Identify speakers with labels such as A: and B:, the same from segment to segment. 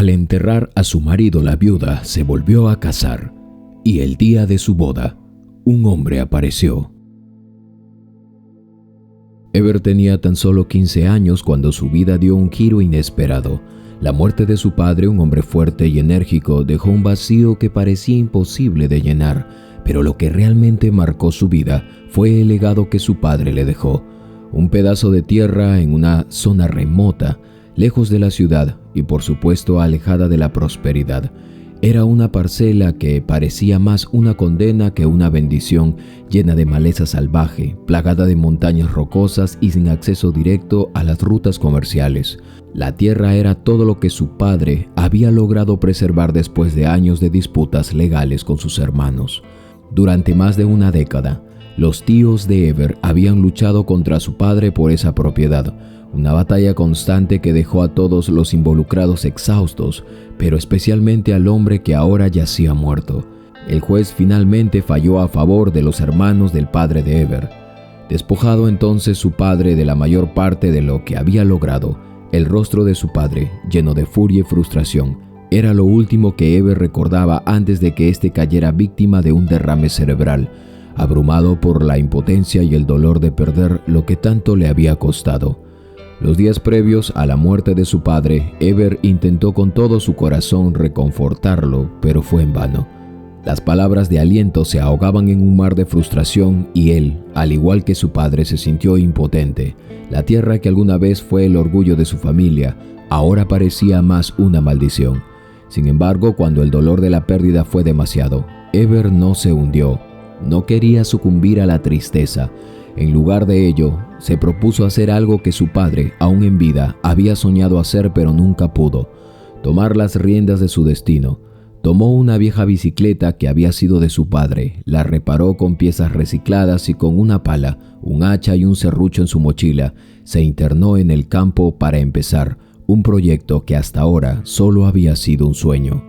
A: Al enterrar a su marido, la viuda se volvió a casar, y el día de su boda, un hombre apareció. Ever tenía tan solo 15 años cuando su vida dio un giro inesperado. La muerte de su padre, un hombre fuerte y enérgico, dejó un vacío que parecía imposible de llenar, pero lo que realmente marcó su vida fue el legado que su padre le dejó. Un pedazo de tierra en una zona remota, lejos de la ciudad y por supuesto alejada de la prosperidad. Era una parcela que parecía más una condena que una bendición, llena de maleza salvaje, plagada de montañas rocosas y sin acceso directo a las rutas comerciales. La tierra era todo lo que su padre había logrado preservar después de años de disputas legales con sus hermanos. Durante más de una década, los tíos de Ever habían luchado contra su padre por esa propiedad, una batalla constante que dejó a todos los involucrados exhaustos, pero especialmente al hombre que ahora yacía muerto. El juez finalmente falló a favor de los hermanos del padre de Ever. Despojado entonces su padre de la mayor parte de lo que había logrado, el rostro de su padre, lleno de furia y frustración, era lo último que Ever recordaba antes de que éste cayera víctima de un derrame cerebral, abrumado por la impotencia y el dolor de perder lo que tanto le había costado. Los días previos a la muerte de su padre, Ever intentó con todo su corazón reconfortarlo, pero fue en vano. Las palabras de aliento se ahogaban en un mar de frustración y él, al igual que su padre, se sintió impotente. La tierra que alguna vez fue el orgullo de su familia, ahora parecía más una maldición. Sin embargo, cuando el dolor de la pérdida fue demasiado, Ever no se hundió. No quería sucumbir a la tristeza. En lugar de ello, se propuso hacer algo que su padre, aún en vida, había soñado hacer pero nunca pudo: tomar las riendas de su destino. Tomó una vieja bicicleta que había sido de su padre, la reparó con piezas recicladas y con una pala, un hacha y un serrucho en su mochila, se internó en el campo para empezar un proyecto que hasta ahora solo había sido un sueño.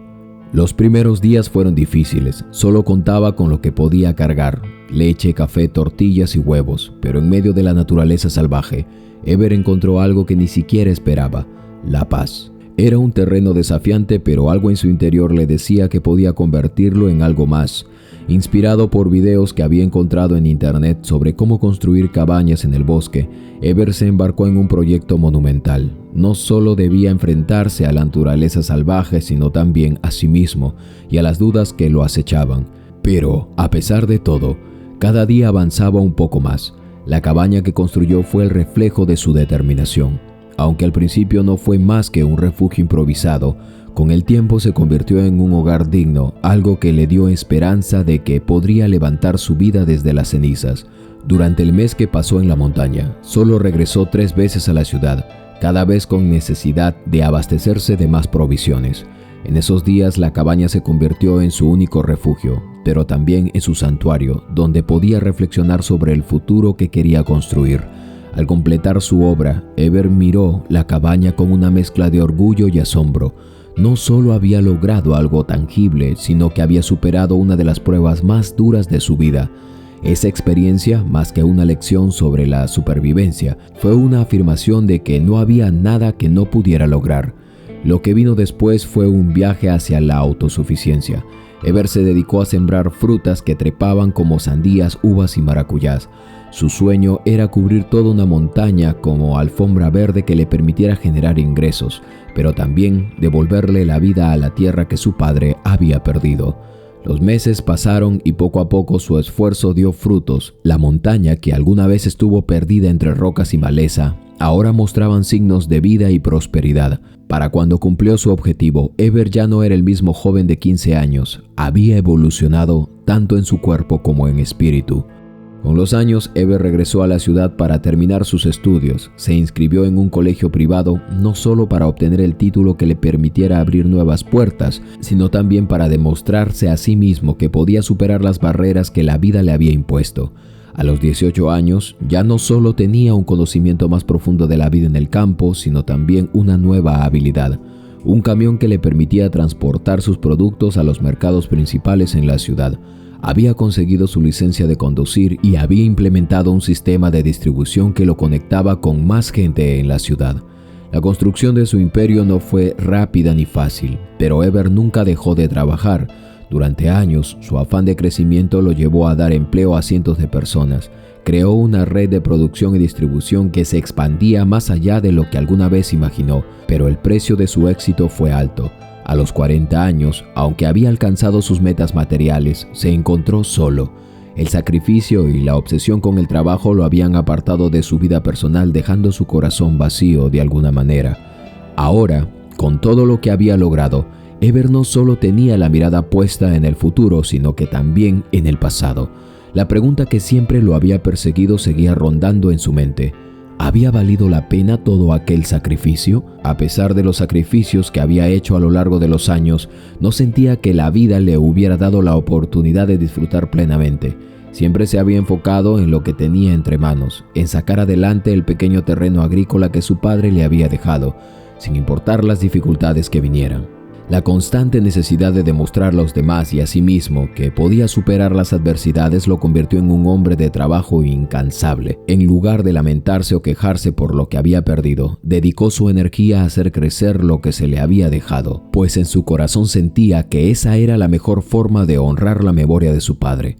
A: Los primeros días fueron difíciles, solo contaba con lo que podía cargar: leche, café, tortillas y huevos, pero en medio de la naturaleza salvaje, Ever encontró algo que ni siquiera esperaba: la paz. Era un terreno desafiante, pero algo en su interior le decía que podía convertirlo en algo más. Inspirado por videos que había encontrado en internet sobre cómo construir cabañas en el bosque, Ever se embarcó en un proyecto monumental. No solo debía enfrentarse a la naturaleza salvaje, sino también a sí mismo y a las dudas que lo acechaban. Pero, a pesar de todo, cada día avanzaba un poco más. La cabaña que construyó fue el reflejo de su determinación. Aunque al principio no fue más que un refugio improvisado, con el tiempo se convirtió en un hogar digno, algo que le dio esperanza de que podría levantar su vida desde las cenizas. Durante el mes que pasó en la montaña, solo regresó 3 veces a la ciudad, cada vez con necesidad de abastecerse de más provisiones. En esos días la cabaña se convirtió en su único refugio, pero también en su santuario, donde podía reflexionar sobre el futuro que quería construir. Al completar su obra, Ever miró la cabaña con una mezcla de orgullo y asombro. No solo había logrado algo tangible, sino que había superado una de las pruebas más duras de su vida. Esa experiencia, más que una lección sobre la supervivencia, fue una afirmación de que no había nada que no pudiera lograr. Lo que vino después fue un viaje hacia la autosuficiencia. Ever se dedicó a sembrar frutas que trepaban como sandías, uvas y maracuyás. Su sueño era cubrir toda una montaña como alfombra verde que le permitiera generar ingresos, pero también devolverle la vida a la tierra que su padre había perdido. Los meses pasaron y poco a poco su esfuerzo dio frutos. La montaña, que alguna vez estuvo perdida entre rocas y maleza, ahora mostraban signos de vida y prosperidad. Para cuando cumplió su objetivo, Ever ya no era el mismo joven de 15 años. Había evolucionado tanto en su cuerpo como en espíritu. Con los años, Ever regresó a la ciudad para terminar sus estudios. Se inscribió en un colegio privado, no solo para obtener el título que le permitiera abrir nuevas puertas, sino también para demostrarse a sí mismo que podía superar las barreras que la vida le había impuesto. A los 18 años, ya no solo tenía un conocimiento más profundo de la vida en el campo, sino también una nueva habilidad: un camión que le permitía transportar sus productos a los mercados principales en la ciudad. Había conseguido su licencia de conducir y había implementado un sistema de distribución que lo conectaba con más gente en la ciudad. La construcción de su imperio no fue rápida ni fácil, pero Eber nunca dejó de trabajar. Durante años, su afán de crecimiento lo llevó a dar empleo a cientos de personas. Creó una red de producción y distribución que se expandía más allá de lo que alguna vez imaginó, pero el precio de su éxito fue alto. A los 40 años, aunque había alcanzado sus metas materiales, se encontró solo. El sacrificio y la obsesión con el trabajo lo habían apartado de su vida personal, dejando su corazón vacío de alguna manera. Ahora, con todo lo que había logrado, Eber no solo tenía la mirada puesta en el futuro, sino que también en el pasado. La pregunta que siempre lo había perseguido seguía rondando en su mente. ¿Había valido la pena todo aquel sacrificio? A pesar de los sacrificios que había hecho a lo largo de los años, no sentía que la vida le hubiera dado la oportunidad de disfrutar plenamente. Siempre se había enfocado en lo que tenía entre manos, en sacar adelante el pequeño terreno agrícola que su padre le había dejado, sin importar las dificultades que vinieran. La constante necesidad de demostrar a los demás y a sí mismo que podía superar las adversidades lo convirtió en un hombre de trabajo incansable. En lugar de lamentarse o quejarse por lo que había perdido, dedicó su energía a hacer crecer lo que se le había dejado, pues en su corazón sentía que esa era la mejor forma de honrar la memoria de su padre.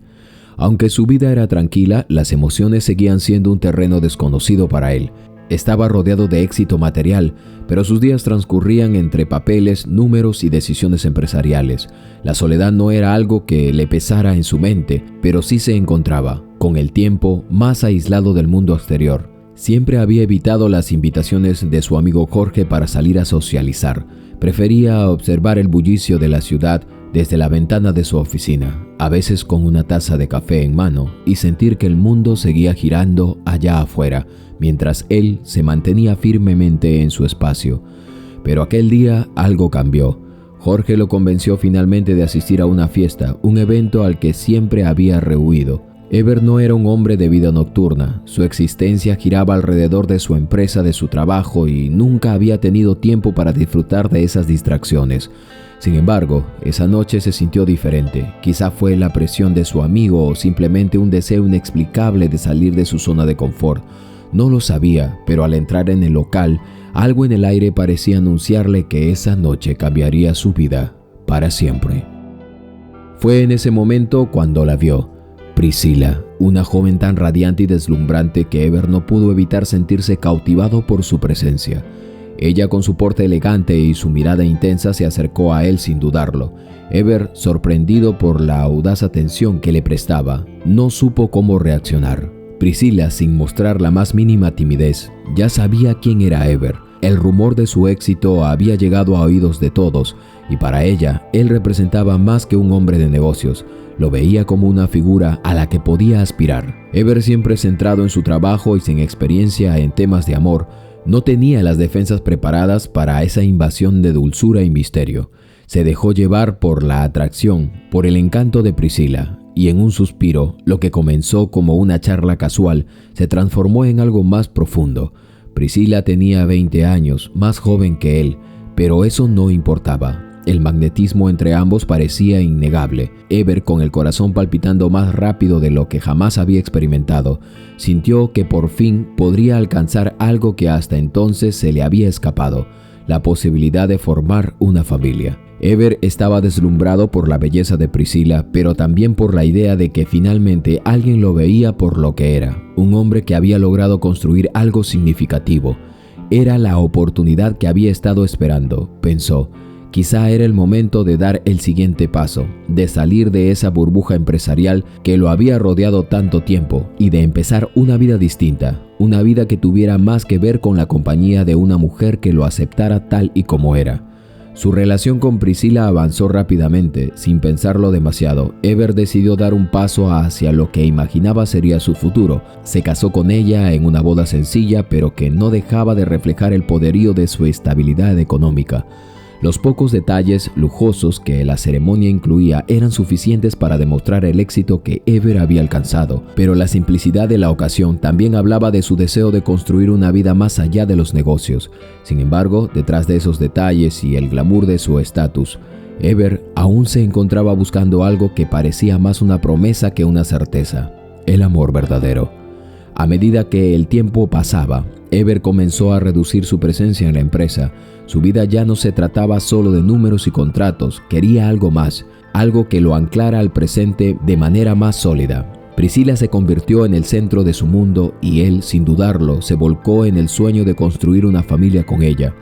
A: Aunque su vida era tranquila, las emociones seguían siendo un terreno desconocido para él. Estaba rodeado de éxito material, pero sus días transcurrían entre papeles, números y decisiones empresariales. La soledad no era algo que le pesara en su mente, pero sí se encontraba, con el tiempo, más aislado del mundo exterior. Siempre había evitado las invitaciones de su amigo Jorge para salir a socializar. Prefería observar el bullicio de la ciudad desde la ventana de su oficina, a veces con una taza de café en mano, y sentir que el mundo seguía girando allá afuera, mientras él se mantenía firmemente en su espacio. Pero aquel día algo cambió. Jorge lo convenció finalmente de asistir a una fiesta, un evento al que siempre había rehuido. Eber no era un hombre de vida nocturna. Su existencia giraba alrededor de su empresa, de su trabajo, y nunca había tenido tiempo para disfrutar de esas distracciones. Sin embargo, esa noche se sintió diferente. Quizá fue la presión de su amigo o simplemente un deseo inexplicable de salir de su zona de confort. No lo sabía, pero al entrar en el local, algo en el aire parecía anunciarle que esa noche cambiaría su vida para siempre. Fue en ese momento cuando la vio. Priscila, una joven tan radiante y deslumbrante que Eber no pudo evitar sentirse cautivado por su presencia. Ella, con su porte elegante y su mirada intensa, se acercó a él sin dudarlo. Eber, sorprendido por la audaz atención que le prestaba, no supo cómo reaccionar. Priscila, sin mostrar la más mínima timidez, ya sabía quién era Eber. El rumor de su éxito había llegado a oídos de todos, y para ella, él representaba más que un hombre de negocios. Lo veía como una figura a la que podía aspirar. Eber, siempre centrado en su trabajo y sin experiencia en temas de amor, no tenía las defensas preparadas para esa invasión de dulzura y misterio. Se dejó llevar por la atracción, por el encanto de Priscila, y en un suspiro, lo que comenzó como una charla casual se transformó en algo más profundo. Priscila tenía 20 años, más joven que él, pero eso no importaba. El magnetismo entre ambos parecía innegable. Eber, con el corazón palpitando más rápido de lo que jamás había experimentado, sintió que por fin podría alcanzar algo que hasta entonces se le había escapado: la posibilidad de formar una familia. Eber estaba deslumbrado por la belleza de Priscila, pero también por la idea de que finalmente alguien lo veía por lo que era, un hombre que había logrado construir algo significativo. Era la oportunidad que había estado esperando, pensó. Quizá era el momento de dar el siguiente paso, de salir de esa burbuja empresarial que lo había rodeado tanto tiempo y de empezar una vida distinta, una vida que tuviera más que ver con la compañía de una mujer que lo aceptara tal y como era. Su relación con Priscila avanzó rápidamente, sin pensarlo demasiado. Eber decidió dar un paso hacia lo que imaginaba sería su futuro. Se casó con ella en una boda sencilla, pero que no dejaba de reflejar el poderío de su estabilidad económica. Los pocos detalles lujosos que la ceremonia incluía eran suficientes para demostrar el éxito que Eber había alcanzado, pero la simplicidad de la ocasión también hablaba de su deseo de construir una vida más allá de los negocios. Sin embargo, detrás de esos detalles y el glamour de su estatus, Eber aún se encontraba buscando algo que parecía más una promesa que una certeza: el amor verdadero. A medida que el tiempo pasaba, Eber comenzó a reducir su presencia en la empresa. Su vida ya no se trataba solo de números y contratos, quería algo más, algo que lo anclara al presente de manera más sólida. Priscila se convirtió en el centro de su mundo y él, sin dudarlo, se volcó en el sueño de construir una familia con ella.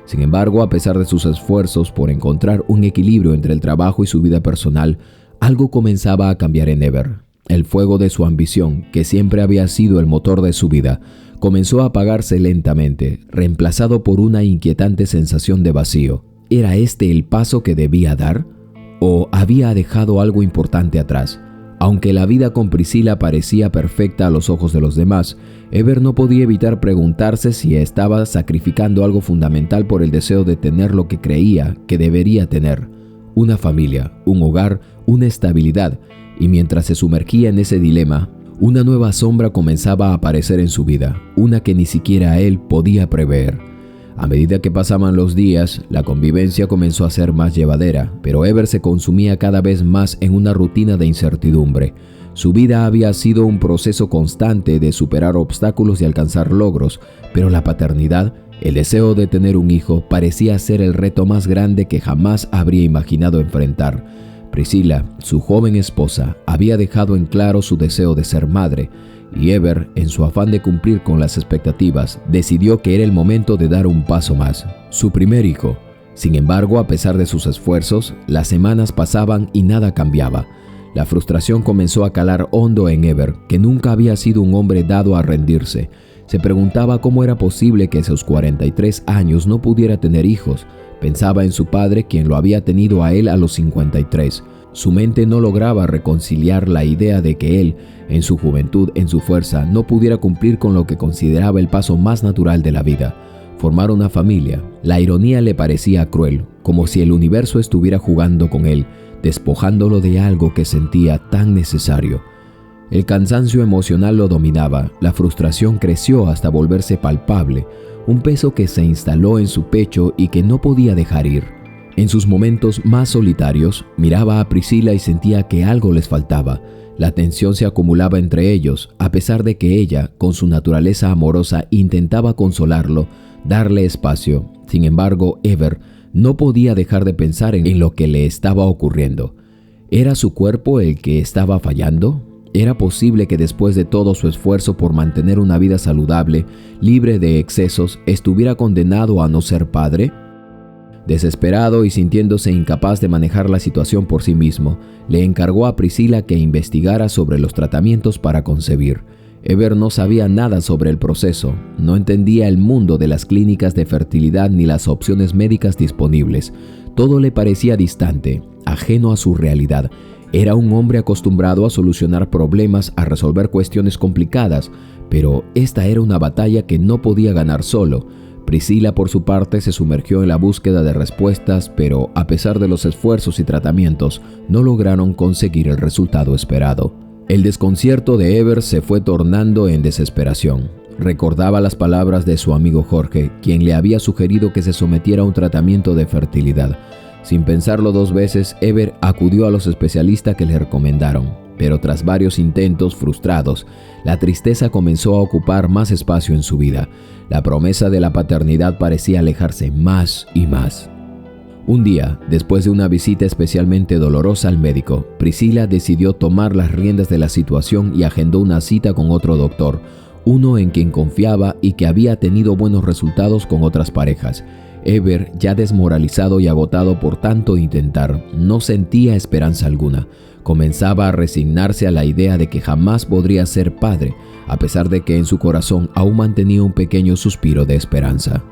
A: Sin embargo, a pesar de sus esfuerzos por encontrar un equilibrio entre el trabajo y su vida personal, algo comenzaba a cambiar en Eber. El fuego de su ambición, que siempre había sido el motor de su vida, comenzó a apagarse lentamente, reemplazado por una inquietante sensación de vacío. ¿Era este el paso que debía dar? ¿O había dejado algo importante atrás? Aunque la vida con Priscila parecía perfecta a los ojos de los demás, Eber no podía evitar preguntarse si estaba sacrificando algo fundamental por el deseo de tener lo que creía que debería tener: una familia, un hogar, una estabilidad. Y mientras se sumergía en ese dilema, una nueva sombra comenzaba a aparecer en su vida, una que ni siquiera él podía prever. A medida que pasaban los días, la convivencia comenzó a ser más llevadera, pero Eber se consumía cada vez más en una rutina de incertidumbre. Su vida había sido un proceso constante de superar obstáculos y alcanzar logros, pero la paternidad, el deseo de tener un hijo, parecía ser el reto más grande que jamás habría imaginado enfrentar. Priscila, su joven esposa, había dejado en claro su deseo de ser madre, y Eber, en su afán de cumplir con las expectativas, decidió que era el momento de dar un paso más: su primer hijo. Sin embargo, a pesar de sus esfuerzos, las semanas pasaban y nada cambiaba. La frustración comenzó a calar hondo en Eber, que nunca había sido un hombre dado a rendirse. Se preguntaba cómo era posible que a sus 43 años no pudiera tener hijos. Pensaba en su padre, quien lo había tenido a él a los 53. Su mente no lograba reconciliar la idea de que él, en su juventud, en su fuerza, no pudiera cumplir con lo que consideraba el paso más natural de la vida: formar una familia. La ironía le parecía cruel, como si el universo estuviera jugando con él, despojándolo de algo que sentía tan necesario. El cansancio emocional lo dominaba, la frustración creció hasta volverse palpable, un peso que se instaló en su pecho y que no podía dejar ir. En sus momentos más solitarios, miraba a Priscila y sentía que algo les faltaba. La tensión se acumulaba entre ellos, a pesar de que ella, con su naturaleza amorosa, intentaba consolarlo, darle espacio. Sin embargo, Eber no podía dejar de pensar en lo que le estaba ocurriendo. ¿Era su cuerpo el que estaba fallando? ¿Era posible que después de todo su esfuerzo por mantener una vida saludable, libre de excesos, estuviera condenado a no ser padre? Desesperado y sintiéndose incapaz de manejar la situación por sí mismo, le encargó a Priscila que investigara sobre los tratamientos para concebir. Eber no sabía nada sobre el proceso, no entendía el mundo de las clínicas de fertilidad ni las opciones médicas disponibles. Todo le parecía distante, ajeno a su realidad. Era un hombre acostumbrado a solucionar problemas, a resolver cuestiones complicadas, pero esta era una batalla que no podía ganar solo. Priscila, por su parte, se sumergió en la búsqueda de respuestas, pero a pesar de los esfuerzos y tratamientos, no lograron conseguir el resultado esperado. El desconcierto de Eber se fue tornando en desesperación. Recordaba las palabras de su amigo Jorge, quien le había sugerido que se sometiera a un tratamiento de fertilidad. Sin pensarlo dos veces, Eber acudió a los especialistas que le recomendaron, pero tras varios intentos frustrados, la tristeza comenzó a ocupar más espacio en su vida. La promesa de la paternidad parecía alejarse más y más. Un día, después de una visita especialmente dolorosa al médico, Priscila decidió tomar las riendas de la situación y agendó una cita con otro doctor, uno en quien confiaba y que había tenido buenos resultados con otras parejas. Eber, ya desmoralizado y agotado por tanto intentar, no sentía esperanza alguna. Comenzaba a resignarse a la idea de que jamás podría ser padre, a pesar de que en su corazón aún mantenía un pequeño suspiro de esperanza.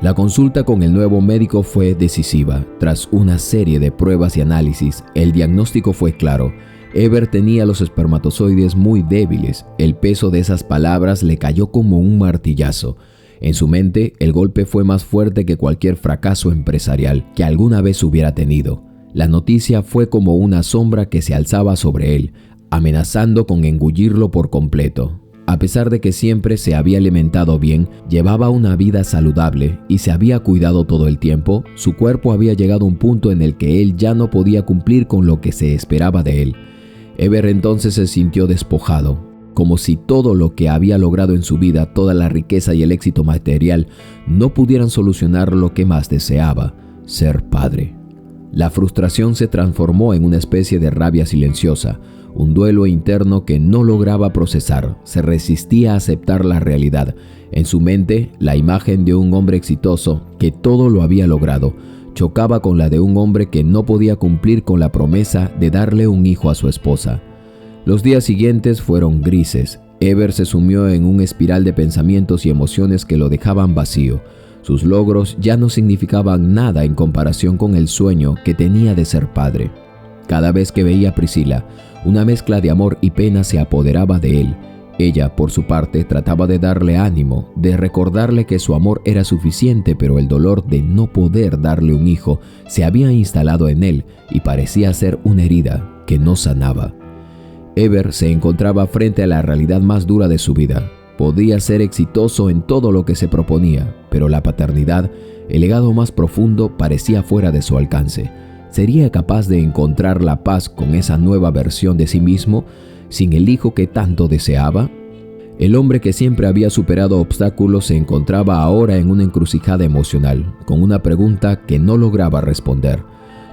A: La consulta con el nuevo médico fue decisiva. Tras una serie de pruebas y análisis, el diagnóstico fue claro. Eber tenía los espermatozoides muy débiles. El peso de esas palabras le cayó como un martillazo. En su mente, el golpe fue más fuerte que cualquier fracaso empresarial que alguna vez hubiera tenido. La noticia fue como una sombra que se alzaba sobre él, amenazando con engullirlo por completo. A pesar de que siempre se había alimentado bien, llevaba una vida saludable y se había cuidado todo el tiempo, su cuerpo había llegado a un punto en el que él ya no podía cumplir con lo que se esperaba de él. Eber entonces se sintió despojado, como si todo lo que había logrado en su vida, toda la riqueza y el éxito material, no pudieran solucionar lo que más deseaba, ser padre. La frustración se transformó en una especie de rabia silenciosa, un duelo interno que no lograba procesar, se resistía a aceptar la realidad. En su mente, la imagen de un hombre exitoso que todo lo había logrado, chocaba con la de un hombre que no podía cumplir con la promesa de darle un hijo a su esposa. Los días siguientes fueron grises. Ever se sumió en un espiral de pensamientos y emociones que lo dejaban vacío. Sus logros ya no significaban nada en comparación con el sueño que tenía de ser padre. Cada vez que veía a Priscila, una mezcla de amor y pena se apoderaba de él. Ella, por su parte, trataba de darle ánimo, de recordarle que su amor era suficiente, pero el dolor de no poder darle un hijo se había instalado en él y parecía ser una herida que no sanaba. Ever se encontraba frente a la realidad más dura de su vida. Podía ser exitoso en todo lo que se proponía, pero la paternidad, el legado más profundo, parecía fuera de su alcance. ¿Sería capaz de encontrar la paz con esa nueva versión de sí mismo, sin el hijo que tanto deseaba? El hombre que siempre había superado obstáculos se encontraba ahora en una encrucijada emocional, con una pregunta que no lograba responder.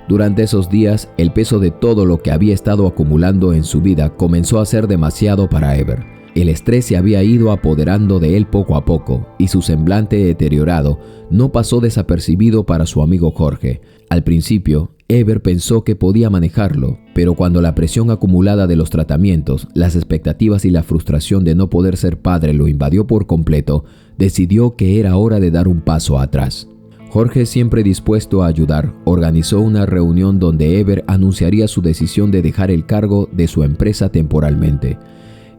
A: Durante esos días, el peso de todo lo que había estado acumulando en su vida comenzó a ser demasiado para Ever. El estrés se había ido apoderando de él poco a poco, y su semblante deteriorado no pasó desapercibido para su amigo Jorge. Al principio, Ever pensó que podía manejarlo, pero cuando la presión acumulada de los tratamientos, las expectativas y la frustración de no poder ser padre lo invadió por completo, decidió que era hora de dar un paso atrás. Jorge, siempre dispuesto a ayudar, organizó una reunión donde Ever anunciaría su decisión de dejar el cargo de su empresa temporalmente.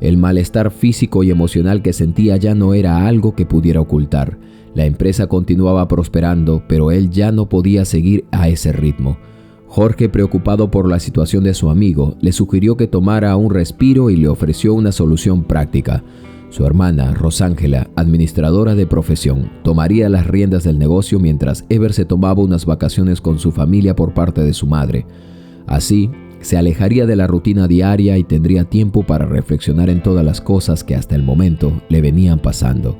A: El malestar físico y emocional que sentía ya no era algo que pudiera ocultar. La empresa continuaba prosperando, pero él ya no podía seguir a ese ritmo. Jorge, preocupado por la situación de su amigo, le sugirió que tomara un respiro y le ofreció una solución práctica. Su hermana, Rosángela, administradora de profesión, tomaría las riendas del negocio mientras Ever se tomaba unas vacaciones con su familia por parte de su madre. Así, se alejaría de la rutina diaria y tendría tiempo para reflexionar en todas las cosas que hasta el momento le venían pasando.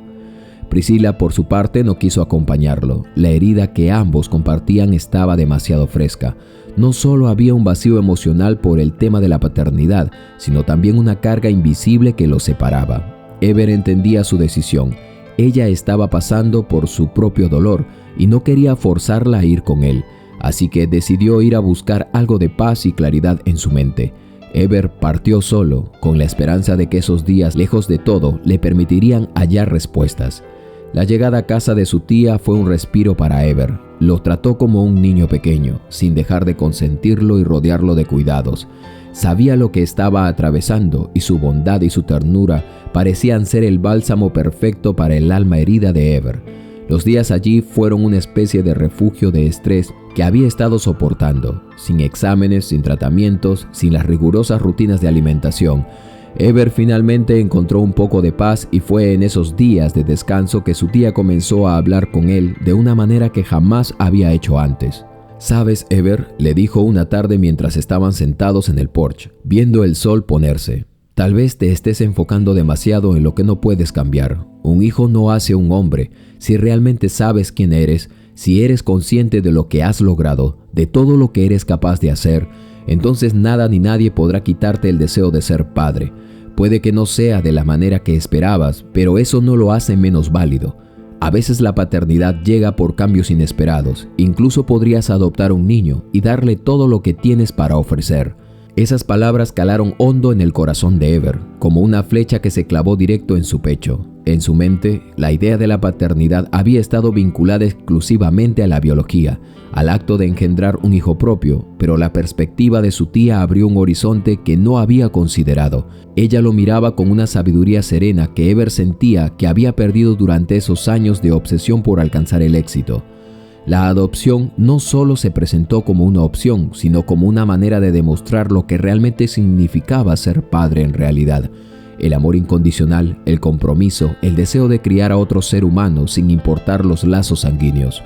A: Priscila, por su parte, no quiso acompañarlo. La herida que ambos compartían estaba demasiado fresca. No solo había un vacío emocional por el tema de la paternidad, sino también una carga invisible que los separaba. Ever entendía su decisión. Ella estaba pasando por su propio dolor y no quería forzarla a ir con él, así que decidió ir a buscar algo de paz y claridad en su mente. Ever partió solo, con la esperanza de que esos días, lejos de todo, le permitirían hallar respuestas. La llegada a casa de su tía fue un respiro para Ever. Lo trató como un niño pequeño, sin dejar de consentirlo y rodearlo de cuidados. Sabía lo que estaba atravesando y su bondad y su ternura parecían ser el bálsamo perfecto para el alma herida de Ever. Los días allí fueron una especie de refugio de estrés que había estado soportando, sin exámenes, sin tratamientos, sin las rigurosas rutinas de alimentación. Ever finalmente encontró un poco de paz y fue en esos días de descanso que su tía comenzó a hablar con él de una manera que jamás había hecho antes. «¿Sabes, Ever?», le dijo una tarde mientras estaban sentados en el porche, viendo el sol ponerse. «Tal vez te estés enfocando demasiado en lo que no puedes cambiar. Un hijo no hace un hombre. Si realmente sabes quién eres, si eres consciente de lo que has logrado, de todo lo que eres capaz de hacer, entonces nada ni nadie podrá quitarte el deseo de ser padre. Puede que no sea de la manera que esperabas, pero eso no lo hace menos válido. A veces la paternidad llega por cambios inesperados. Incluso podrías adoptar un niño y darle todo lo que tienes para ofrecer». Esas palabras calaron hondo en el corazón de Ever, como una flecha que se clavó directo en su pecho. En su mente, la idea de la paternidad había estado vinculada exclusivamente a la biología, al acto de engendrar un hijo propio, pero la perspectiva de su tía abrió un horizonte que no había considerado. Ella lo miraba con una sabiduría serena que Ever sentía que había perdido durante esos años de obsesión por alcanzar el éxito. La adopción no solo se presentó como una opción, sino como una manera de demostrar lo que realmente significaba ser padre en realidad. El amor incondicional, el compromiso, el deseo de criar a otro ser humano sin importar los lazos sanguíneos.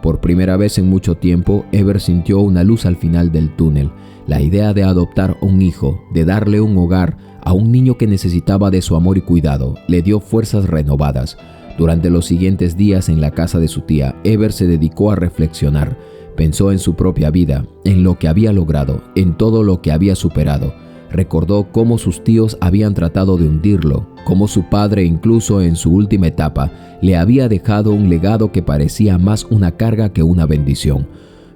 A: Por primera vez en mucho tiempo, Eber sintió una luz al final del túnel. La idea de adoptar un hijo, de darle un hogar a un niño que necesitaba de su amor y cuidado, le dio fuerzas renovadas. Durante los siguientes días en la casa de su tía, Eber se dedicó a reflexionar. Pensó en su propia vida, en lo que había logrado, en todo lo que había superado. Recordó cómo sus tíos habían tratado de hundirlo, cómo su padre, incluso en su última etapa, le había dejado un legado que parecía más una carga que una bendición.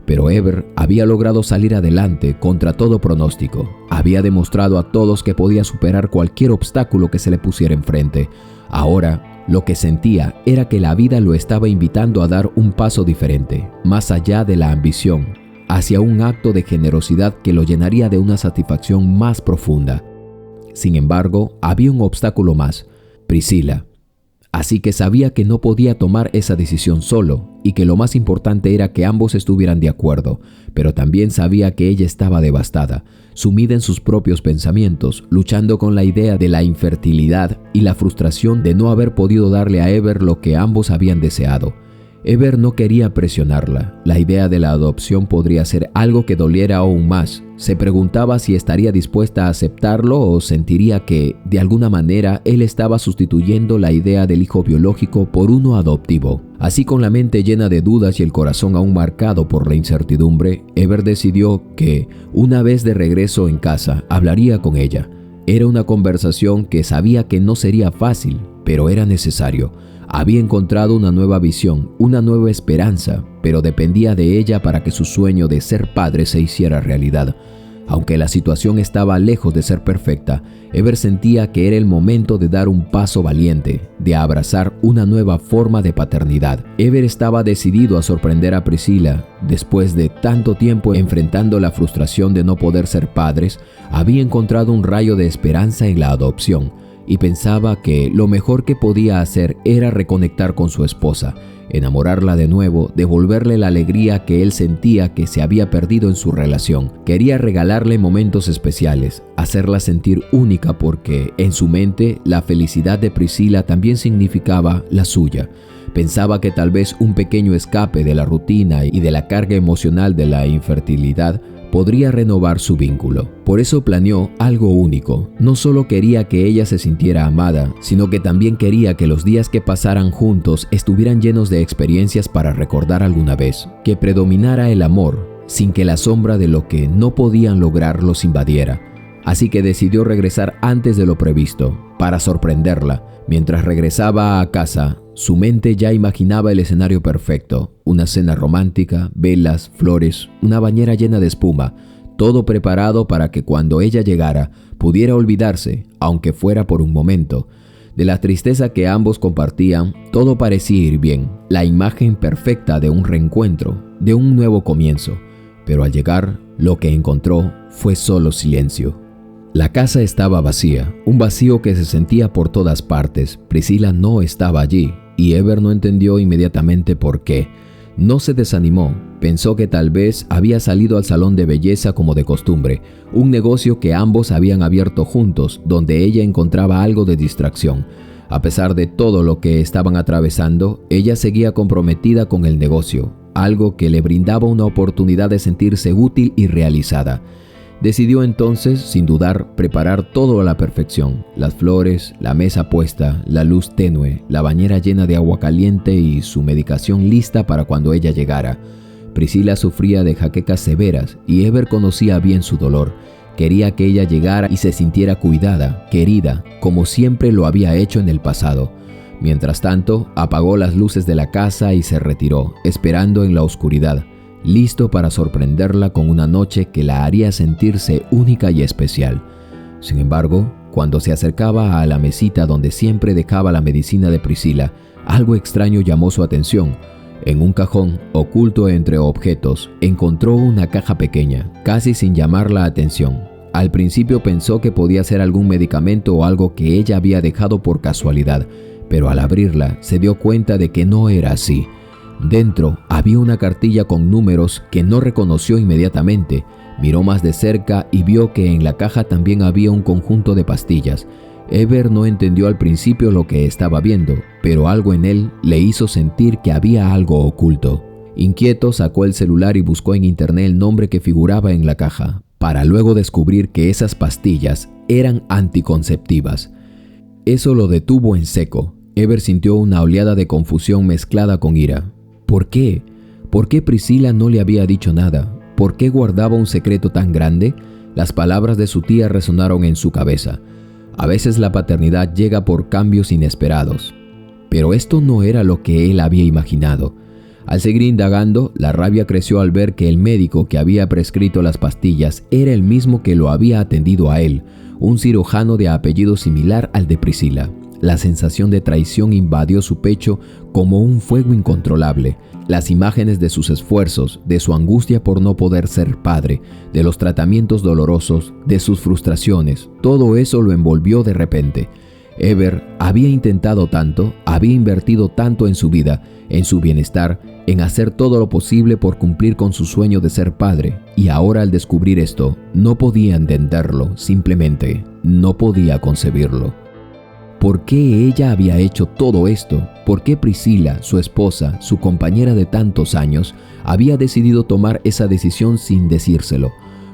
A: Pero Eber había logrado salir adelante contra todo pronóstico. Había demostrado a todos que podía superar cualquier obstáculo que se le pusiera enfrente. Ahora, lo que sentía era que la vida lo estaba invitando a dar un paso diferente, más allá de la ambición, hacia un acto de generosidad que lo llenaría de una satisfacción más profunda. Sin embargo, había un obstáculo más: Priscila. Así que sabía que no podía tomar esa decisión solo y que lo más importante era que ambos estuvieran de acuerdo, pero también sabía que ella estaba devastada, sumida en sus propios pensamientos, luchando con la idea de la infertilidad y la frustración de no haber podido darle a Eber lo que ambos habían deseado. Eber no quería presionarla. La idea de la adopción podría ser algo que doliera aún más. Se preguntaba si estaría dispuesta a aceptarlo o sentiría que, de alguna manera, él estaba sustituyendo la idea del hijo biológico por uno adoptivo. Así, con la mente llena de dudas y el corazón aún marcado por la incertidumbre, Eber decidió que, una vez de regreso en casa, hablaría con ella. Era una conversación que sabía que no sería fácil, pero era necesario. Había encontrado una nueva visión, una nueva esperanza, pero dependía de ella para que su sueño de ser padre se hiciera realidad. Aunque la situación estaba lejos de ser perfecta, Eber sentía que era el momento de dar un paso valiente, de abrazar una nueva forma de paternidad. Eber estaba decidido a sorprender a Priscila. Después de tanto tiempo enfrentando la frustración de no poder ser padres, había encontrado un rayo de esperanza en la adopción, y pensaba que lo mejor que podía hacer era reconectar con su esposa, enamorarla de nuevo, devolverle la alegría que él sentía que se había perdido en su relación. Quería regalarle momentos especiales, hacerla sentir única porque, en su mente, la felicidad de Priscila también significaba la suya. Pensaba que tal vez un pequeño escape de la rutina y de la carga emocional de la infertilidad podría renovar su vínculo. Por eso planeó algo único. No solo quería que ella se sintiera amada, sino que también quería que los días que pasaran juntos estuvieran llenos de experiencias para recordar alguna vez, que predominara el amor, sin que la sombra de lo que no podían lograr los invadiera. Así que decidió regresar antes de lo previsto, para sorprenderla. Mientras regresaba a casa, su mente ya imaginaba el escenario perfecto: una cena romántica, velas, flores, una bañera llena de espuma, todo preparado para que cuando ella llegara pudiera olvidarse, aunque fuera por un momento, de la tristeza que ambos compartían. Todo parecía ir bien, la imagen perfecta de un reencuentro, de un nuevo comienzo. Pero al llegar, lo que encontró fue solo silencio. La casa estaba vacía, un vacío que se sentía por todas partes. Priscila no estaba allí, y Eber no entendió inmediatamente por qué. No se desanimó, pensó que tal vez había salido al salón de belleza como de costumbre, un negocio que ambos habían abierto juntos, donde ella encontraba algo de distracción. A pesar de todo lo que estaban atravesando, ella seguía comprometida con el negocio, algo que le brindaba una oportunidad de sentirse útil y realizada. Decidió entonces, sin dudar, preparar todo a la perfección: las flores, la mesa puesta, la luz tenue, la bañera llena de agua caliente y su medicación lista para cuando ella llegara. Priscila sufría de jaquecas severas y Eber conocía bien su dolor. Quería que ella llegara y se sintiera cuidada, querida, como siempre lo había hecho en el pasado. Mientras tanto, apagó las luces de la casa y se retiró, esperando en la oscuridad, listo para sorprenderla con una noche que la haría sentirse única y especial. Sin embargo, cuando se acercaba a la mesita donde siempre dejaba la medicina de Priscila, algo extraño llamó su atención. En un cajón, oculto entre objetos, encontró una caja pequeña, casi sin llamar la atención. Al principio pensó que podía ser algún medicamento o algo que ella había dejado por casualidad, pero al abrirla se dio cuenta de que no era así. Dentro había una cartilla con números que no reconoció inmediatamente. Miró más de cerca y vio que en la caja también había un conjunto de pastillas. Eber no entendió al principio lo que estaba viendo, pero algo en él le hizo sentir que había algo oculto. Inquieto, sacó el celular y buscó en internet el nombre que figuraba en la caja, para luego descubrir que esas pastillas eran anticonceptivas. Eso lo detuvo en seco. Ever sintió una oleada de confusión mezclada con ira. ¿Por qué? ¿Por qué Priscila no le había dicho nada? ¿Por qué guardaba un secreto tan grande? Las palabras de su tía resonaron en su cabeza. A veces la paternidad llega por cambios inesperados. Pero esto no era lo que él había imaginado. Al seguir indagando, la rabia creció al ver que el médico que había prescrito las pastillas era el mismo que lo había atendido a él, un cirujano de apellido similar al de Priscila. La sensación de traición invadió su pecho como un fuego incontrolable. Las imágenes de sus esfuerzos, de su angustia por no poder ser padre, de los tratamientos dolorosos, de sus frustraciones, todo eso lo envolvió de repente. Ever había intentado tanto, había invertido tanto en su vida, en su bienestar, en hacer todo lo posible por cumplir con su sueño de ser padre, y ahora al descubrir esto, no podía entenderlo, simplemente no podía concebirlo. ¿Por qué ella había hecho todo esto? ¿Por qué Priscila, su esposa, su compañera de tantos años, había decidido tomar esa decisión sin decírselo?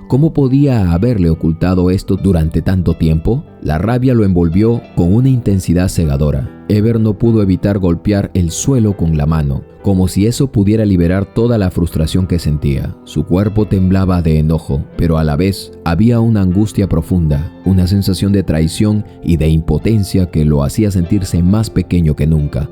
A: ¿Cómo podía haberle ocultado esto durante tanto tiempo? La rabia lo envolvió con una intensidad cegadora. Ever no pudo evitar golpear el suelo con la mano, como si eso pudiera liberar toda la frustración que sentía. Su cuerpo temblaba de enojo, pero a la vez había una angustia profunda, una sensación de traición y de impotencia que lo hacía sentirse más pequeño que nunca.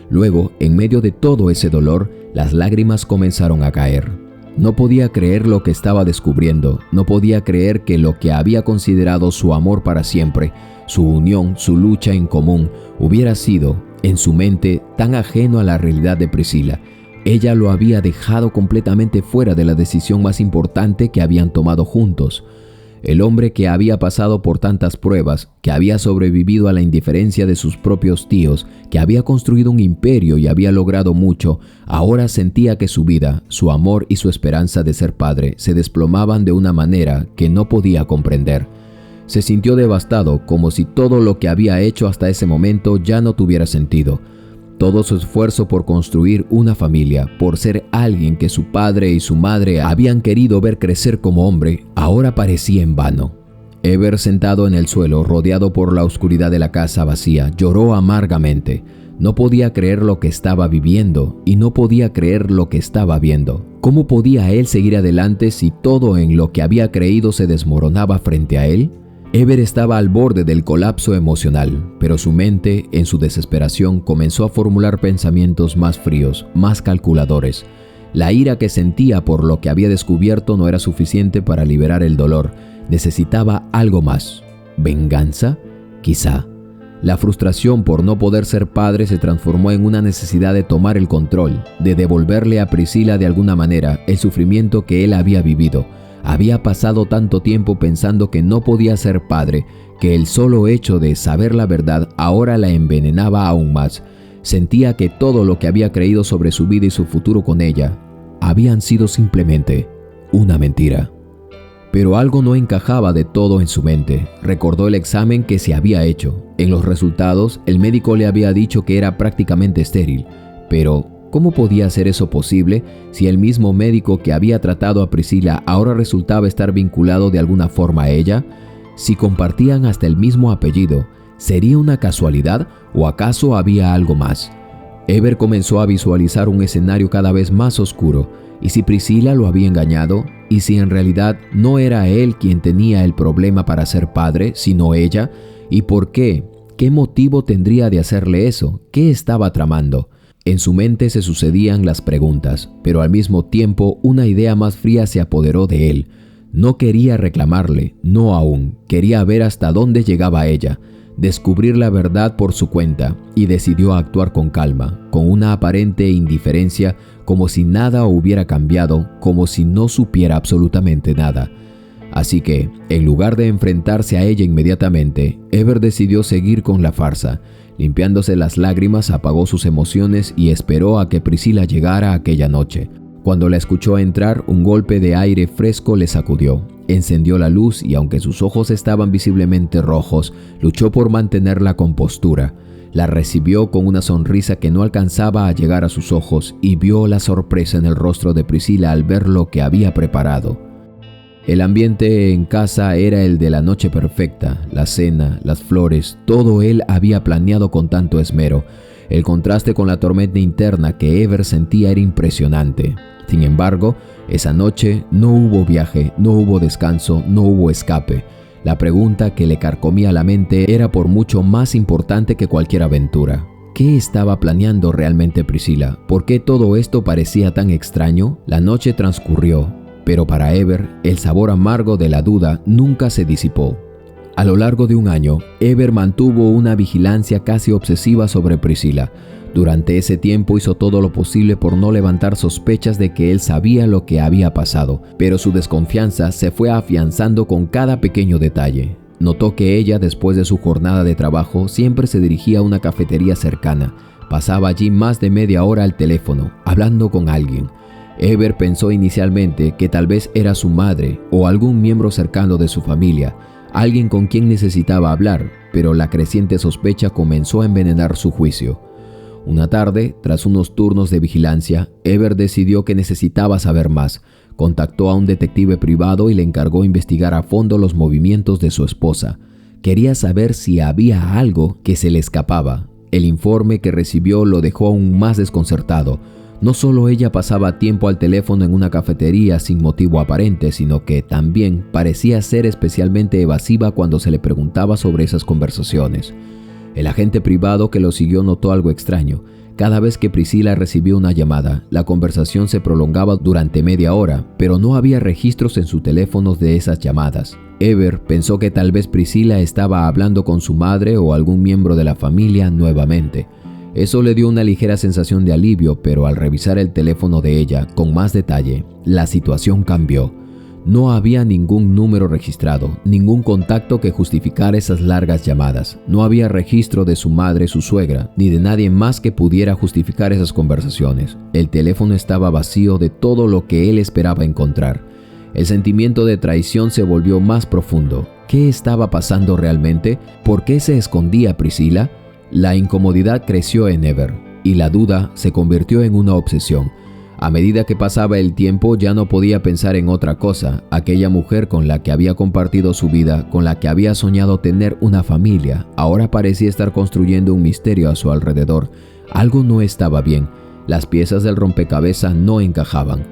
A: Luego, en medio de todo ese dolor, las lágrimas comenzaron a caer. No podía creer lo que estaba descubriendo, no podía creer que lo que había considerado su amor para siempre, su unión, su lucha en común, hubiera sido, en su mente, tan ajeno a la realidad de Priscila. Ella lo había dejado completamente fuera de la decisión más importante que habían tomado juntos. El hombre que había pasado por tantas pruebas, que había sobrevivido a la indiferencia de sus propios tíos, que había construido un imperio y había logrado mucho, ahora sentía que su vida, su amor y su esperanza de ser padre se desplomaban de una manera que no podía comprender. Se sintió devastado, como si todo lo que había hecho hasta ese momento ya no tuviera sentido. Todo su esfuerzo por construir una familia, por ser alguien que su padre y su madre habían querido ver crecer como hombre, ahora parecía en vano. Ever, sentado en el suelo, rodeado por la oscuridad de la casa vacía, lloró amargamente. No podía creer lo que estaba viviendo y no podía creer lo que estaba viendo. ¿Cómo podía él seguir adelante si todo en lo que había creído se desmoronaba frente a él? Ever estaba al borde del colapso emocional, pero su mente, en su desesperación, comenzó a formular pensamientos más fríos, más calculadores. La ira que sentía por lo que había descubierto no era suficiente para liberar el dolor. Necesitaba algo más. ¿Venganza? Quizá. La frustración por no poder ser padre se transformó en una necesidad de tomar el control, de devolverle a Priscila de alguna manera el sufrimiento que él había vivido. Había pasado tanto tiempo pensando que no podía ser padre, que el solo hecho de saber la verdad ahora la envenenaba aún más. Sentía que todo lo que había creído sobre su vida y su futuro con ella habían sido simplemente una mentira. Pero algo no encajaba de todo en su mente. Recordó el examen que se había hecho. En los resultados, el médico le había dicho que era prácticamente estéril. Pero ¿cómo podía ser eso posible si el mismo médico que había tratado a Priscila ahora resultaba estar vinculado de alguna forma a ella? Si compartían hasta el mismo apellido, ¿sería una casualidad o acaso había algo más? Ever comenzó a visualizar un escenario cada vez más oscuro. ¿Y si Priscila lo había engañado? ¿Y si en realidad no era él quien tenía el problema para ser padre, sino ella? ¿Y por qué? ¿Qué motivo tendría de hacerle eso? ¿Qué estaba tramando? En su mente se sucedían las preguntas, pero al mismo tiempo una idea más fría se apoderó de él. No quería reclamarle, no aún, quería ver hasta dónde llegaba ella, descubrir la verdad por su cuenta, y decidió actuar con calma, con una aparente indiferencia, como si nada hubiera cambiado, como si no supiera absolutamente nada. Así que, en lugar de enfrentarse a ella inmediatamente, Ever decidió seguir con la farsa. Limpiándose las lágrimas, apagó sus emociones y esperó a que Priscila llegara aquella noche. Cuando la escuchó entrar, un golpe de aire fresco le sacudió. Encendió la luz y aunque sus ojos estaban visiblemente rojos, luchó por mantener la compostura. La recibió con una sonrisa que no alcanzaba a llegar a sus ojos y vio la sorpresa en el rostro de Priscila al ver lo que había preparado. El ambiente en casa era el de la noche perfecta, la cena, las flores, todo él había planeado con tanto esmero. El contraste con la tormenta interna que Ever sentía era impresionante. Sin embargo, esa noche no hubo viaje, no hubo descanso, no hubo escape. La pregunta que le carcomía la mente era por mucho más importante que cualquier aventura. ¿Qué estaba planeando realmente Priscila? ¿Por qué todo esto parecía tan extraño? La noche transcurrió, pero para Ever, el sabor amargo de la duda nunca se disipó. A lo largo de un año, Ever mantuvo una vigilancia casi obsesiva sobre Priscila. Durante ese tiempo hizo todo lo posible por no levantar sospechas de que él sabía lo que había pasado, pero su desconfianza se fue afianzando con cada pequeño detalle. Notó que ella, después de su jornada de trabajo, siempre se dirigía a una cafetería cercana. Pasaba allí más de media hora al teléfono, hablando con alguien. Ever pensó inicialmente que tal vez era su madre o algún miembro cercano de su familia, alguien con quien necesitaba hablar, pero la creciente sospecha comenzó a envenenar su juicio. Una tarde, tras unos turnos de vigilancia, Ever decidió que necesitaba saber más. Contactó a un detective privado y le encargó investigar a fondo los movimientos de su esposa. Quería saber si había algo que se le escapaba. El informe que recibió lo dejó aún más desconcertado. No solo ella pasaba tiempo al teléfono en una cafetería sin motivo aparente, sino que también parecía ser especialmente evasiva cuando se le preguntaba sobre esas conversaciones. El agente privado que lo siguió notó algo extraño. Cada vez que Priscila recibió una llamada, la conversación se prolongaba durante media hora, pero no había registros en su teléfono de esas llamadas. Ever pensó que tal vez Priscila estaba hablando con su madre o algún miembro de la familia nuevamente. Eso le dio una ligera sensación de alivio, pero al revisar el teléfono de ella con más detalle, la situación cambió. No había ningún número registrado, ningún contacto que justificara esas largas llamadas. No había registro de su madre, su suegra, ni de nadie más que pudiera justificar esas conversaciones. El teléfono estaba vacío de todo lo que él esperaba encontrar. El sentimiento de traición se volvió más profundo. ¿Qué estaba pasando realmente? ¿Por qué se escondía Priscila? La incomodidad creció en Ever y la duda se convirtió en una obsesión. A medida que pasaba el tiempo ya no podía pensar en otra cosa. Aquella mujer con la que había compartido su vida, con la que había soñado tener una familia, ahora parecía estar construyendo un misterio a su alrededor. Algo no estaba bien. Las piezas del rompecabezas no encajaban.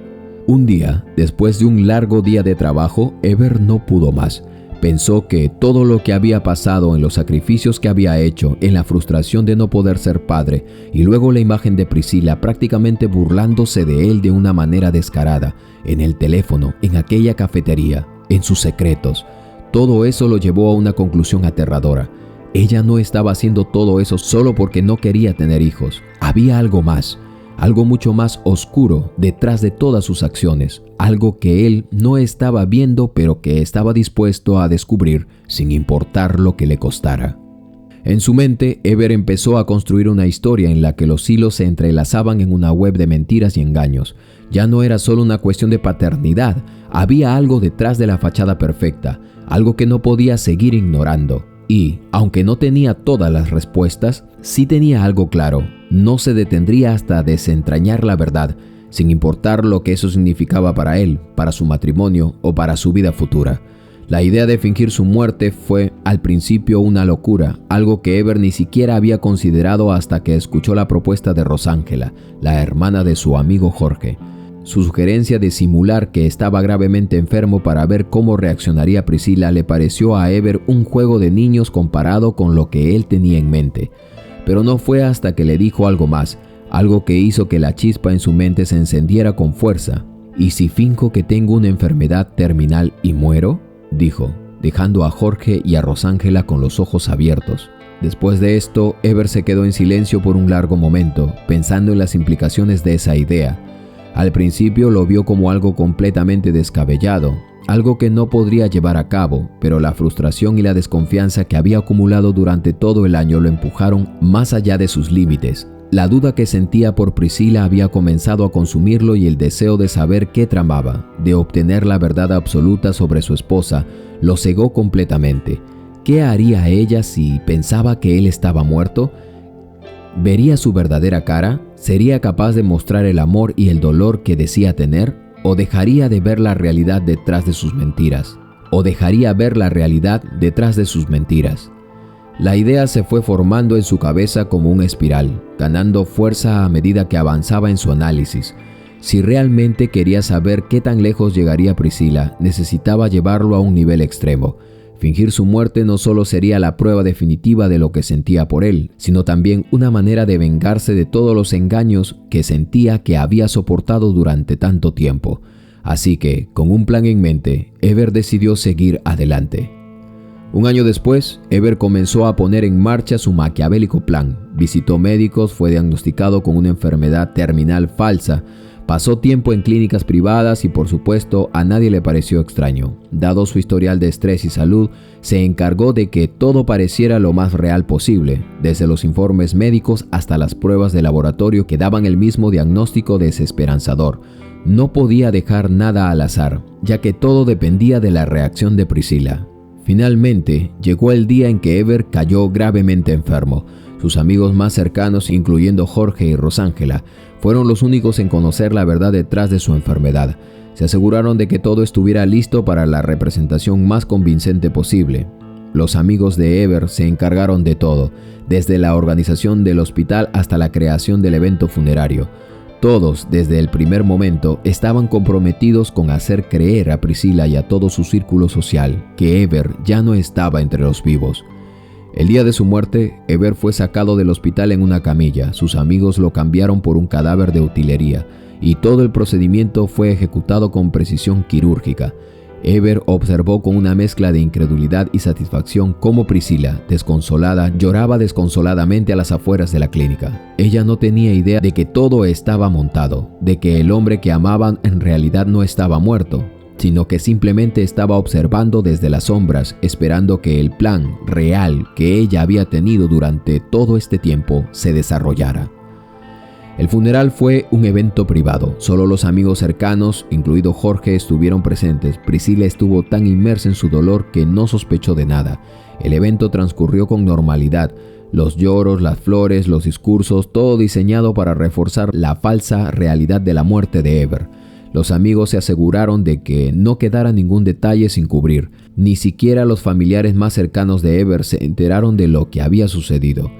A: Un día, después de un largo día de trabajo, Ever no pudo más. Pensó que todo lo que había pasado, en los sacrificios que había hecho, en la frustración de no poder ser padre, y luego la imagen de Priscila prácticamente burlándose de él de una manera descarada, en el teléfono, en aquella cafetería, en sus secretos, todo eso lo llevó a una conclusión aterradora. Ella no estaba haciendo todo eso solo porque no quería tener hijos. Había algo más. Algo mucho más oscuro detrás de todas sus acciones, algo que él no estaba viendo pero que estaba dispuesto a descubrir sin importar lo que le costara. En su mente, Ever empezó a construir una historia en la que los hilos se entrelazaban en una web de mentiras y engaños. Ya no era solo una cuestión de paternidad, había algo detrás de la fachada perfecta, algo que no podía seguir ignorando. Y, aunque no tenía todas las respuestas, sí tenía algo claro: no se detendría hasta desentrañar la verdad, sin importar lo que eso significaba para él, para su matrimonio o para su vida futura. La idea de fingir su muerte fue al principio una locura, algo que Ever ni siquiera había considerado hasta que escuchó la propuesta de Rosángela, la hermana de su amigo Jorge. Su sugerencia de simular que estaba gravemente enfermo para ver cómo reaccionaría Priscila le pareció a Ever un juego de niños comparado con lo que él tenía en mente. Pero no fue hasta que le dijo algo más, algo que hizo que la chispa en su mente se encendiera con fuerza. ¿Y si finjo que tengo una enfermedad terminal y muero?, dijo, dejando a Jorge y a Rosángela con los ojos abiertos. Después de esto, Ever se quedó en silencio por un largo momento, pensando en las implicaciones de esa idea. Al principio lo vio como algo completamente descabellado, algo que no podría llevar a cabo, pero la frustración y la desconfianza que había acumulado durante todo el año lo empujaron más allá de sus límites. La duda que sentía por Priscila había comenzado a consumirlo y el deseo de saber qué tramaba, de obtener la verdad absoluta sobre su esposa, lo cegó completamente. ¿Qué haría ella si pensaba que él estaba muerto? ¿Vería su verdadera cara? ¿Sería capaz de mostrar el amor y el dolor que decía tener? ¿O dejaría de ver la realidad detrás de sus mentiras? La idea se fue formando en su cabeza como una espiral, ganando fuerza a medida que avanzaba en su análisis. Si realmente quería saber qué tan lejos llegaría Priscila, necesitaba llevarlo a un nivel extremo. Fingir su muerte no solo sería la prueba definitiva de lo que sentía por él, sino también una manera de vengarse de todos los engaños que sentía que había soportado durante tanto tiempo. Así que, con un plan en mente, Ever decidió seguir adelante. Un año después, Ever comenzó a poner en marcha su maquiavélico plan. Visitó médicos, fue diagnosticado con una enfermedad terminal falsa, pasó tiempo en clínicas privadas y, por supuesto, a nadie le pareció extraño. Dado su historial de estrés y salud, se encargó de que todo pareciera lo más real posible, desde los informes médicos hasta las pruebas de laboratorio que daban el mismo diagnóstico desesperanzador. No podía dejar nada al azar, ya que todo dependía de la reacción de Priscila. Finalmente, llegó el día en que Ever cayó gravemente enfermo. Sus amigos más cercanos, incluyendo Jorge y Rosángela, fueron los únicos en conocer la verdad detrás de su enfermedad. Se aseguraron de que todo estuviera listo para la representación más convincente posible. Los amigos de Ever se encargaron de todo, desde la organización del hospital hasta la creación del evento funerario. Todos, desde el primer momento, estaban comprometidos con hacer creer a Priscila y a todo su círculo social que Ever ya no estaba entre los vivos. El día de su muerte, Ever fue sacado del hospital en una camilla. Sus amigos lo cambiaron por un cadáver de utilería y todo el procedimiento fue ejecutado con precisión quirúrgica. Ever observó con una mezcla de incredulidad y satisfacción cómo Priscila, desconsolada, lloraba desconsoladamente a las afueras de la clínica. Ella no tenía idea de que todo estaba montado, de que el hombre que amaban en realidad no estaba muerto, sino que simplemente estaba observando desde las sombras, esperando que el plan real que ella había tenido durante todo este tiempo se desarrollara. El funeral fue un evento privado. Solo los amigos cercanos, incluido Jorge, estuvieron presentes. Priscila estuvo tan inmersa en su dolor que no sospechó de nada. El evento transcurrió con normalidad. Los lloros, las flores, los discursos, todo diseñado para reforzar la falsa realidad de la muerte de Ever. Los amigos se aseguraron de que no quedara ningún detalle sin cubrir. Ni siquiera los familiares más cercanos de Ever se enteraron de lo que había sucedido.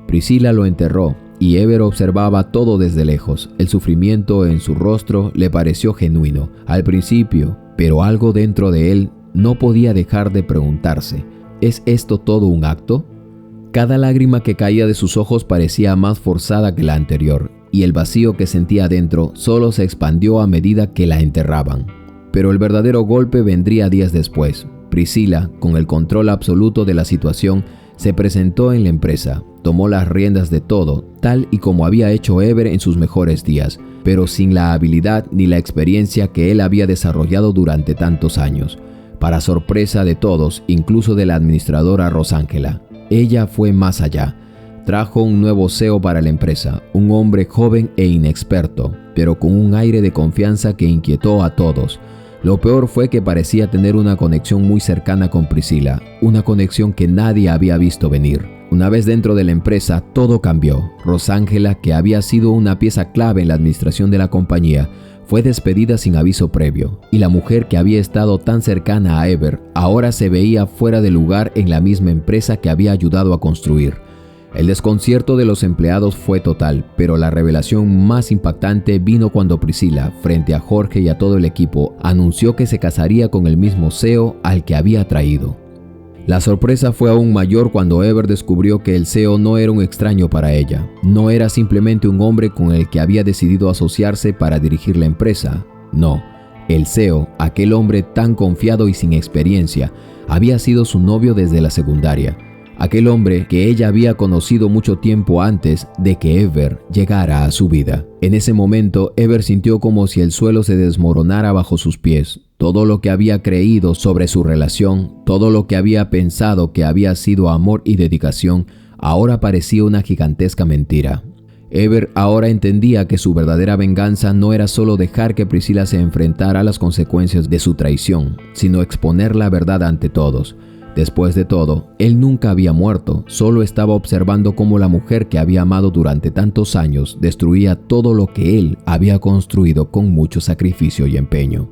A: Priscila lo enterró y Ever observaba todo desde lejos. El sufrimiento en su rostro le pareció genuino al principio, pero algo dentro de él no podía dejar de preguntarse: ¿es esto todo un acto? Cada lágrima que caía de sus ojos parecía más forzada que la anterior, y el vacío que sentía dentro solo se expandió a medida que la enterraban. Pero el verdadero golpe vendría días después. Priscila, con el control absoluto de la situación, se presentó en la empresa, tomó las riendas de todo, tal y como había hecho Ever en sus mejores días, pero sin la habilidad ni la experiencia que él había desarrollado durante tantos años. Para sorpresa de todos, incluso de la administradora Rosángela, ella fue más allá. Trajo un nuevo CEO para la empresa, un hombre joven e inexperto, pero con un aire de confianza que inquietó a todos. Lo peor fue que parecía tener una conexión muy cercana con Priscila, una conexión que nadie había visto venir. Una vez dentro de la empresa, todo cambió. Rosángela, que había sido una pieza clave en la administración de la compañía, fue despedida sin aviso previo, y la mujer que había estado tan cercana a Ever ahora se veía fuera de lugar en la misma empresa que había ayudado a construir. El desconcierto de los empleados fue total, pero la revelación más impactante vino cuando Priscila, frente a Jorge y a todo el equipo, anunció que se casaría con el mismo CEO al que había traído. La sorpresa fue aún mayor cuando Ever descubrió que el CEO no era un extraño para ella. No era simplemente un hombre con el que había decidido asociarse para dirigir la empresa. No, el CEO, aquel hombre tan confiado y sin experiencia, había sido su novio desde la secundaria. Aquel hombre que ella había conocido mucho tiempo antes de que Ever llegara a su vida. En ese momento, Ever sintió como si el suelo se desmoronara bajo sus pies. Todo lo que había creído sobre su relación, todo lo que había pensado que había sido amor y dedicación, ahora parecía una gigantesca mentira. Ever ahora entendía que su verdadera venganza no era solo dejar que Priscila se enfrentara a las consecuencias de su traición, sino exponer la verdad ante todos. Después de todo, él nunca había muerto, solo estaba observando cómo la mujer que había amado durante tantos años destruía todo lo que él había construido con mucho sacrificio y empeño.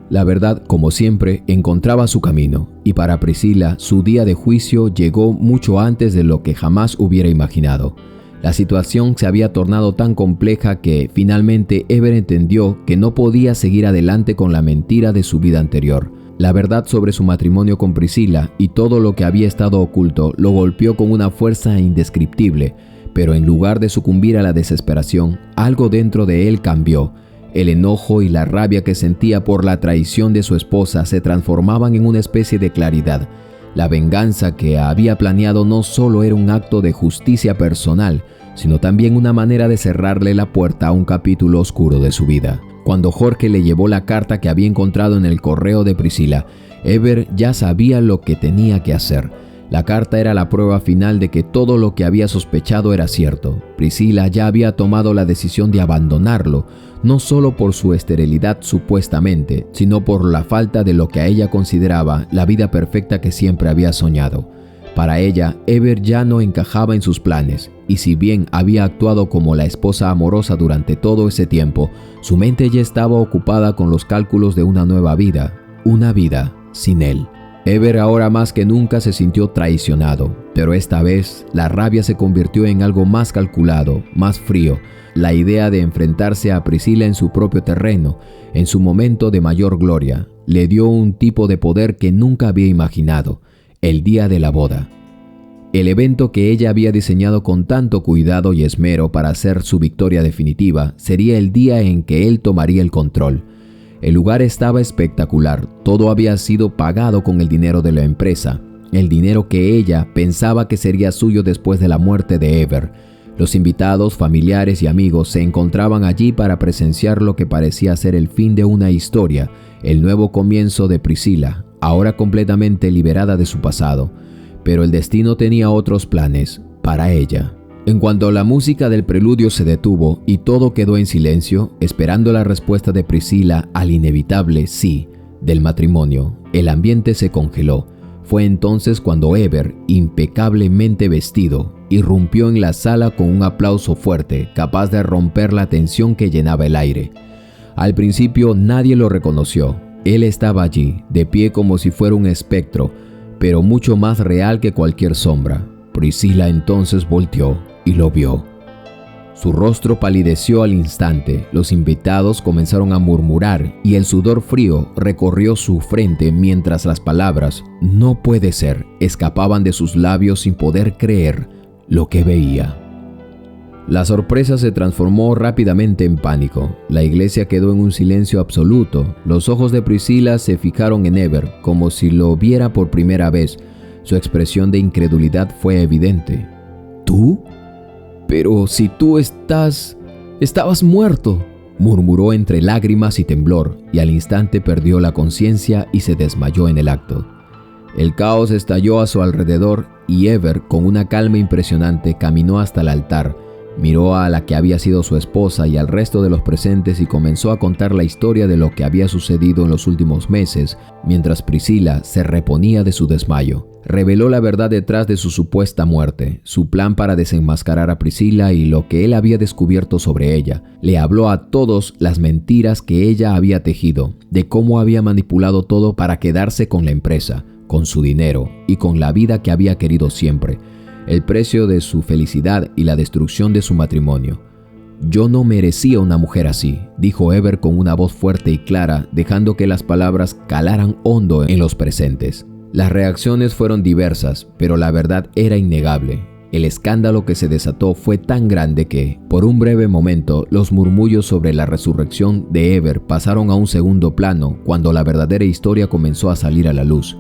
A: La verdad, como siempre, encontraba su camino, y para Priscilla su día de juicio llegó mucho antes de lo que jamás hubiera imaginado. La situación se había tornado tan compleja que finalmente Ever entendió que no podía seguir adelante con la mentira de su vida anterior. La verdad sobre su matrimonio con Priscilla y todo lo que había estado oculto lo golpeó con una fuerza indescriptible, pero en lugar de sucumbir a la desesperación, algo dentro de él cambió. El enojo y la rabia que sentía por la traición de su esposa se transformaban en una especie de claridad. La venganza que había planeado no solo era un acto de justicia personal, sino también una manera de cerrarle la puerta a un capítulo oscuro de su vida. Cuando Jorge le llevó la carta que había encontrado en el correo de Priscilla, Ever ya sabía lo que tenía que hacer. La carta era la prueba final de que todo lo que había sospechado era cierto. Priscilla ya había tomado la decisión de abandonarlo, no solo por su esterilidad supuestamente, sino por la falta de lo que a ella consideraba la vida perfecta que siempre había soñado. Para ella, Ever ya no encajaba en sus planes, y si bien había actuado como la esposa amorosa durante todo ese tiempo, su mente ya estaba ocupada con los cálculos de una nueva vida, una vida sin él. Ever ahora más que nunca se sintió traicionado, pero esta vez la rabia se convirtió en algo más calculado, más frío. La idea de enfrentarse a Priscilla en su propio terreno, en su momento de mayor gloria, le dio un tipo de poder que nunca había imaginado: el día de la boda. El evento que ella había diseñado con tanto cuidado y esmero para hacer su victoria definitiva sería el día en que él tomaría el control. El lugar estaba espectacular, todo había sido pagado con el dinero de la empresa, el dinero que ella pensaba que sería suyo después de la muerte de Ever. Los invitados, familiares y amigos se encontraban allí para presenciar lo que parecía ser el fin de una historia, el nuevo comienzo de Priscilla, ahora completamente liberada de su pasado. Pero el destino tenía otros planes para ella. En cuanto la música del preludio se detuvo y todo quedó en silencio, esperando la respuesta de Priscilla al inevitable sí del matrimonio, el ambiente se congeló. Fue entonces cuando Ever, impecablemente vestido, irrumpió en la sala con un aplauso fuerte, capaz de romper la tensión que llenaba el aire. Al principio nadie lo reconoció. Él estaba allí, de pie como si fuera un espectro, pero mucho más real que cualquier sombra. Priscilla entonces volteó y lo vio. Su rostro palideció al instante, los invitados comenzaron a murmurar y el sudor frío recorrió su frente mientras las palabras "no puede ser" escapaban de sus labios sin poder creer lo que veía. La sorpresa se transformó rápidamente en pánico. La iglesia quedó en un silencio absoluto. Los ojos de Priscilla se fijaron en Ever como si lo viera por primera vez. Su expresión de incredulidad fue evidente. ¿Tú? Pero si tú estabas muerto, murmuró entre lágrimas y temblor, y al instante perdió la conciencia y se desmayó en el acto. El caos estalló a su alrededor y Ever, con una calma impresionante, caminó hasta el altar, miró a la que había sido su esposa y al resto de los presentes y comenzó a contar la historia de lo que había sucedido en los últimos meses, mientras Priscilla se reponía de su desmayo. Reveló la verdad detrás de su supuesta muerte, su plan para desenmascarar a Priscilla y lo que él había descubierto sobre ella. Le habló a todos las mentiras que ella había tejido, de cómo había manipulado todo para quedarse con la empresa, con su dinero y con la vida que había querido siempre, el precio de su felicidad y la destrucción de su matrimonio. «Yo no merecía una mujer así», dijo Ever con una voz fuerte y clara, dejando que las palabras calaran hondo en los presentes. Las reacciones fueron diversas, pero la verdad era innegable. El escándalo que se desató fue tan grande que, por un breve momento, los murmullos sobre la resurrección de Ever pasaron a un segundo plano cuando la verdadera historia comenzó a salir a la luz.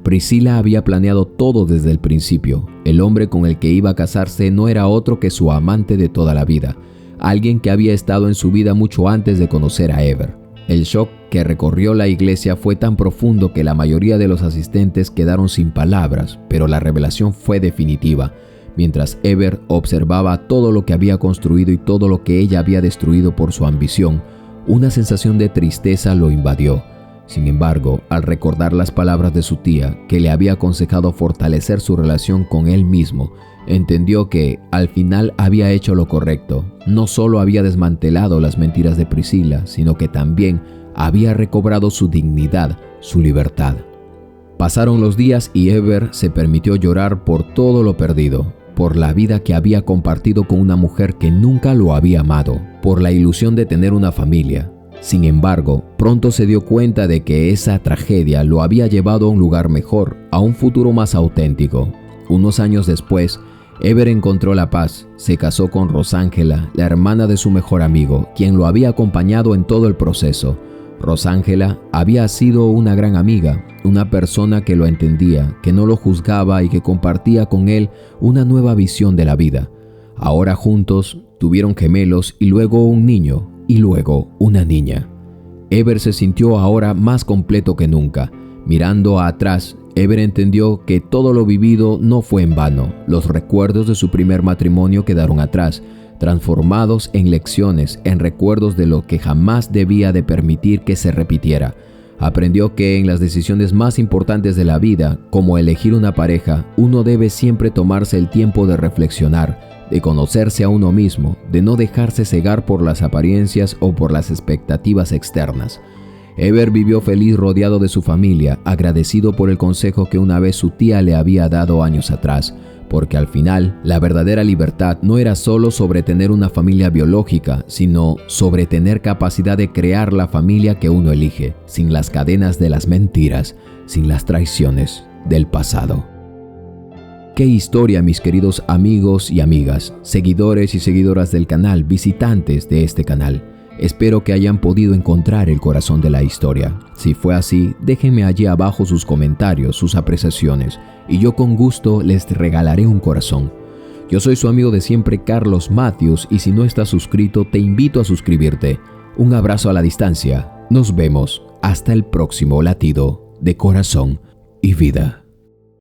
A: Priscilla había planeado todo desde el principio. El hombre con el que iba a casarse no era otro que su amante de toda la vida, alguien que había estado en su vida mucho antes de conocer a Ever. El shock que recorrió la iglesia fue tan profundo que la mayoría de los asistentes quedaron sin palabras, pero la revelación fue definitiva. Mientras Ever observaba todo lo que había construido y todo lo que ella había destruido por su ambición, una sensación de tristeza lo invadió. Sin embargo, al recordar las palabras de su tía, que le había aconsejado fortalecer su relación con él mismo, entendió que, al final, había hecho lo correcto. No solo había desmantelado las mentiras de Priscila, sino que también había recobrado su dignidad, su libertad. Pasaron los días y Eber se permitió llorar por todo lo perdido, por la vida que había compartido con una mujer que nunca lo había amado, por la ilusión de tener una familia. Sin embargo, pronto se dio cuenta de que esa tragedia lo había llevado a un lugar mejor, a un futuro más auténtico. Unos años después, Eber encontró la paz, se casó con Rosángela, la hermana de su mejor amigo, quien lo había acompañado en todo el proceso. Rosángela había sido una gran amiga, una persona que lo entendía, que no lo juzgaba y que compartía con él una nueva visión de la vida. Ahora juntos tuvieron gemelos y luego un niño y luego una niña. Eber se sintió ahora más completo que nunca. Mirando atrás, Eber entendió que todo lo vivido no fue en vano. Los recuerdos de su primer matrimonio quedaron atrás, transformados en lecciones, en recuerdos de lo que jamás debía de permitir que se repitiera. Aprendió que en las decisiones más importantes de la vida, como elegir una pareja, uno debe siempre tomarse el tiempo de reflexionar, de conocerse a uno mismo, de no dejarse cegar por las apariencias o por las expectativas externas. Eber vivió feliz rodeado de su familia, agradecido por el consejo que una vez su tía le había dado años atrás, porque al final, la verdadera libertad no era solo sobre tener una familia biológica, sino sobre tener capacidad de crear la familia que uno elige, sin las cadenas de las mentiras, sin las traiciones del pasado. ¡Qué historia, mis queridos amigos y amigas, seguidores y seguidoras del canal, visitantes de este canal! Espero que hayan podido encontrar el corazón de la historia. Si fue así, déjenme allí abajo sus comentarios, sus apreciaciones, y yo con gusto les regalaré un corazón. Yo soy su amigo de siempre, Carlos Matthews, y si no estás suscrito, te invito a suscribirte. Un abrazo a la distancia. Nos vemos hasta el próximo latido de corazón y vida.